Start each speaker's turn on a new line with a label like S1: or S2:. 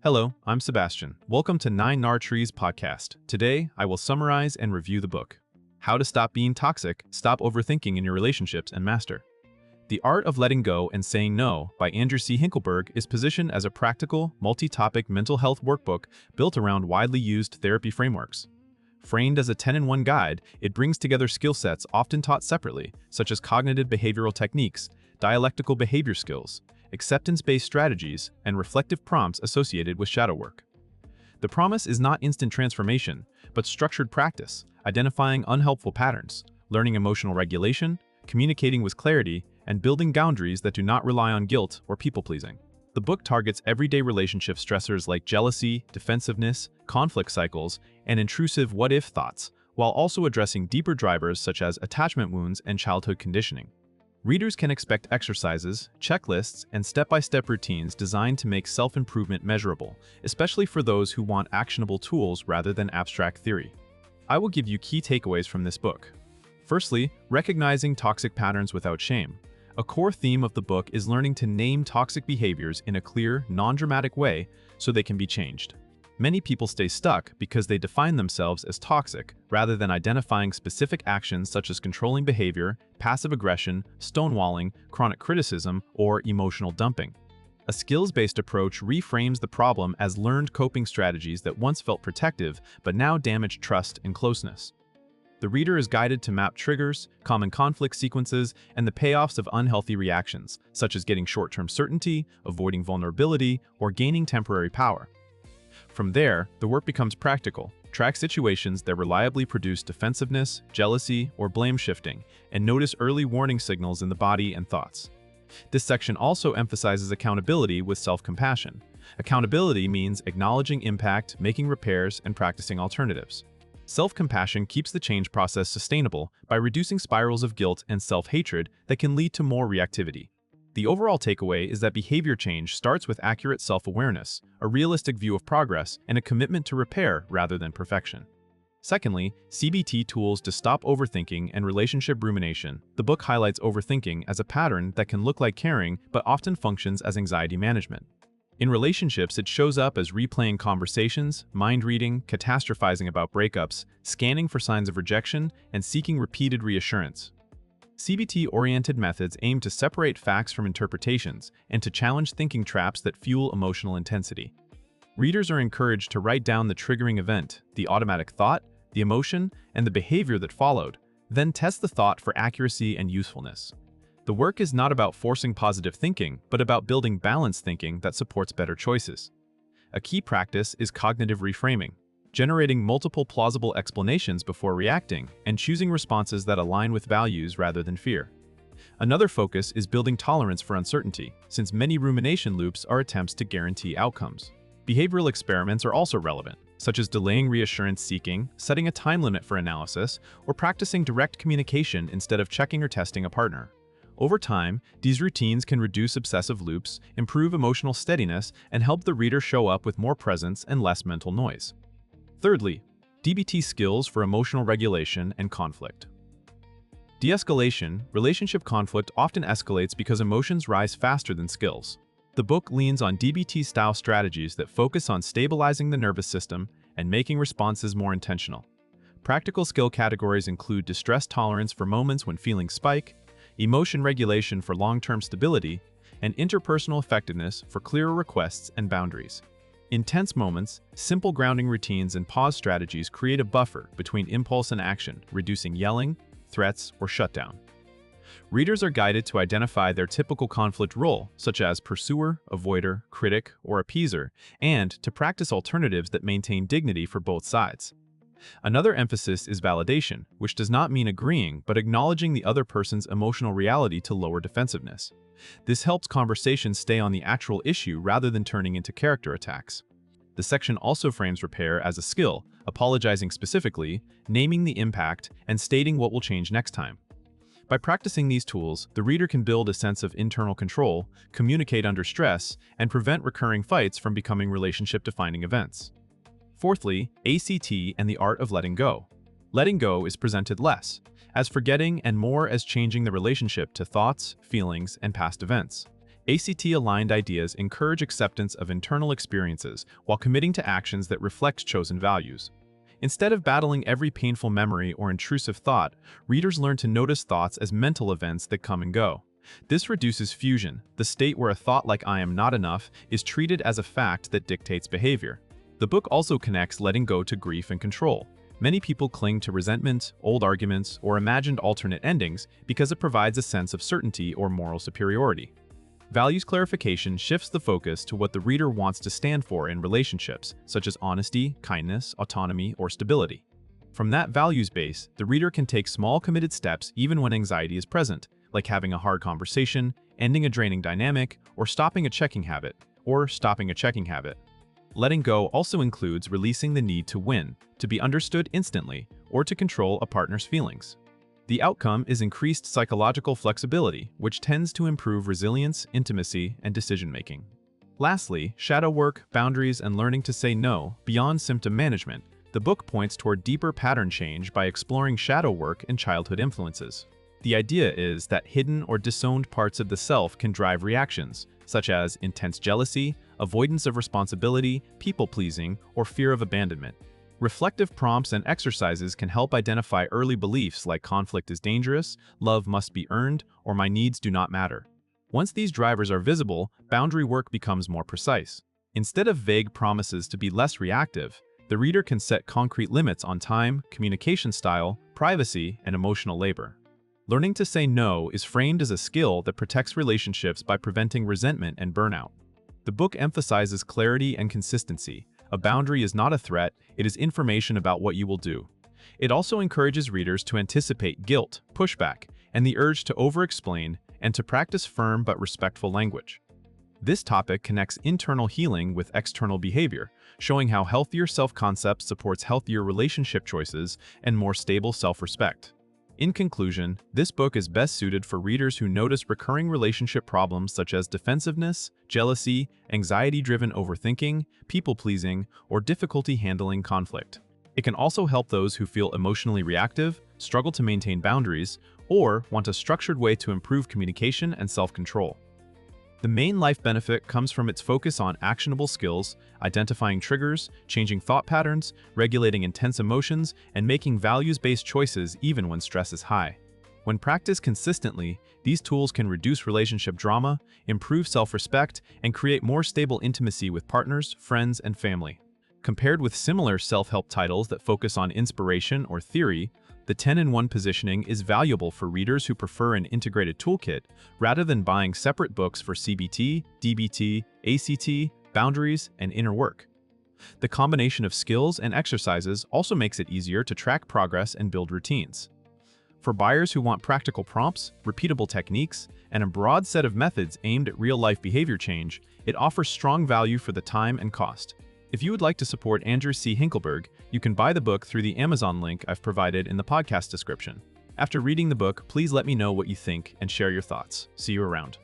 S1: Hello, I'm Sebastian. Welcome to 9 Trees podcast. Today, I will summarize and review the book, How to Stop Being Toxic, Stop Overthinking in Your Relationships, and Master. The Art of Letting Go and Saying No by Andrew C. Hinkelberg is positioned as a practical, multi-topic mental health workbook built around widely used therapy frameworks. Framed as a 10-in-1 guide, it brings together skill sets often taught separately, such as cognitive behavioral techniques, dialectical behavior skills, acceptance-based strategies, and reflective prompts associated with shadow work. The promise is not instant transformation, but structured practice, identifying unhelpful patterns, learning emotional regulation, communicating with clarity, and building boundaries that do not rely on guilt or people-pleasing. The book targets everyday relationship stressors like jealousy, defensiveness, conflict cycles, and intrusive what-if thoughts, while also addressing deeper drivers such as attachment wounds and childhood conditioning. Readers can expect exercises, checklists, and step-by-step routines designed to make self-improvement measurable, especially for those who want actionable tools rather than abstract theory. I will give you key takeaways from this book. Firstly, recognizing toxic patterns without shame. A core theme of the book is learning to name toxic behaviors in a clear, non-dramatic way so they can be changed. Many people stay stuck because they define themselves as toxic rather than identifying specific actions such as controlling behavior, passive aggression, stonewalling, chronic criticism, or emotional dumping. A skills-based approach reframes the problem as learned coping strategies that once felt protective but now damage trust and closeness. The reader is guided to map triggers, common conflict sequences, and the payoffs of unhealthy reactions, such as getting short-term certainty, avoiding vulnerability, or gaining temporary power. From there, the work becomes practical. Track situations that reliably produce defensiveness, jealousy, or blame shifting, and notice early warning signals in the body and thoughts. This section also emphasizes accountability with self-compassion. Accountability means acknowledging impact, making repairs, and practicing alternatives. Self-compassion keeps the change process sustainable by reducing spirals of guilt and self-hatred that can lead to more reactivity. The overall takeaway is that behavior change starts with accurate self-awareness, a realistic view of progress, and a commitment to repair rather than perfection. Secondly, CBT tools to stop overthinking and relationship rumination. The book highlights overthinking as a pattern that can look like caring but often functions as anxiety management. In relationships, it shows up as replaying conversations, mind-reading, catastrophizing about breakups, scanning for signs of rejection, and seeking repeated reassurance. CBT-oriented methods aim to separate facts from interpretations and to challenge thinking traps that fuel emotional intensity. Readers are encouraged to write down the triggering event, the automatic thought, the emotion, and the behavior that followed, then test the thought for accuracy and usefulness. The work is not about forcing positive thinking, but about building balanced thinking that supports better choices. A key practice is cognitive reframing, generating multiple plausible explanations before reacting, and choosing responses that align with values rather than fear. Another focus is building tolerance for uncertainty, since many rumination loops are attempts to guarantee outcomes. Behavioral experiments are also relevant, such as delaying reassurance seeking, setting a time limit for analysis, or practicing direct communication instead of checking or testing a partner. Over time, these routines can reduce obsessive loops, improve emotional steadiness, and help the reader show up with more presence and less mental noise. Thirdly, DBT skills for emotional regulation and conflict. De-escalation, relationship conflict often escalates because emotions rise faster than skills. The book leans on DBT-style strategies that focus on stabilizing the nervous system and making responses more intentional. Practical skill categories include distress tolerance for moments when feelings spike, emotion regulation for long-term stability, and interpersonal effectiveness for clearer requests and boundaries. In tense moments, simple grounding routines and pause strategies create a buffer between impulse and action, reducing yelling, threats, or shutdown. Readers are guided to identify their typical conflict role, such as pursuer, avoider, critic, or appeaser, and to practice alternatives that maintain dignity for both sides. Another emphasis is validation, which does not mean agreeing, but acknowledging the other person's emotional reality to lower defensiveness. This helps conversations stay on the actual issue rather than turning into character attacks. The section also frames repair as a skill, apologizing specifically, naming the impact, and stating what will change next time. By practicing these tools, the reader can build a sense of internal control, communicate under stress, and prevent recurring fights from becoming relationship-defining events. Fourthly, ACT and the art of letting go. Letting go is presented less as forgetting and more as changing the relationship to thoughts, feelings, and past events. ACT-aligned ideas encourage acceptance of internal experiences while committing to actions that reflect chosen values. Instead of battling every painful memory or intrusive thought, readers learn to notice thoughts as mental events that come and go. This reduces fusion, the state where a thought like "I am not enough" is treated as a fact that dictates behavior. The book also connects letting go to grief and control. Many people cling to resentment, old arguments, or imagined alternate endings because it provides a sense of certainty or moral superiority. Values clarification shifts the focus to what the reader wants to stand for in relationships, such as honesty, kindness, autonomy, or stability. From that values base, the reader can take small committed steps even when anxiety is present, like having a hard conversation, ending a draining dynamic, or stopping a checking habit. Letting go also includes releasing the need to win, to be understood instantly, or to control a partner's feelings. The outcome is increased psychological flexibility, which tends to improve resilience, intimacy, and decision-making. Lastly, shadow work, boundaries, and learning to say no beyond symptom management. The book points toward deeper pattern change by exploring shadow work and childhood influences. The idea is that hidden or disowned parts of the self can drive reactions, such as intense jealousy, avoidance of responsibility, people-pleasing, or fear of abandonment. Reflective prompts and exercises can help identify early beliefs like conflict is dangerous, love must be earned, or my needs do not matter. Once these drivers are visible, boundary work becomes more precise. Instead of vague promises to be less reactive, the reader can set concrete limits on time, communication style, privacy, and emotional labor. Learning to say no is framed as a skill that protects relationships by preventing resentment and burnout. The book emphasizes clarity and consistency. A boundary is not a threat, it is information about what you will do. It also encourages readers to anticipate guilt, pushback, and the urge to over-explain and to practice firm but respectful language. This topic connects internal healing with external behavior, showing how healthier self-concept supports healthier relationship choices and more stable self-respect. In conclusion, this book is best suited for readers who notice recurring relationship problems such as defensiveness, jealousy, anxiety-driven overthinking, people-pleasing, or difficulty handling conflict. It can also help those who feel emotionally reactive, struggle to maintain boundaries, or want a structured way to improve communication and self-control. The main life benefit comes from its focus on actionable skills, identifying triggers, changing thought patterns, regulating intense emotions, and making values-based choices even when stress is high. When practiced consistently, these tools can reduce relationship drama, improve self-respect, and create more stable intimacy with partners, friends, and family. Compared with similar self-help titles that focus on inspiration or theory, the 10-in-1 positioning is valuable for readers who prefer an integrated toolkit rather than buying separate books for CBT, DBT, ACT, boundaries, and inner work. The combination of skills and exercises also makes it easier to track progress and build routines. For buyers who want practical prompts, repeatable techniques, and a broad set of methods aimed at real-life behavior change, it offers strong value for the time and cost. If you would like to support Andrew C. Hinkelberg, you can buy the book through the Amazon link I've provided in the podcast description. After reading the book, please let me know what you think and share your thoughts. See you around.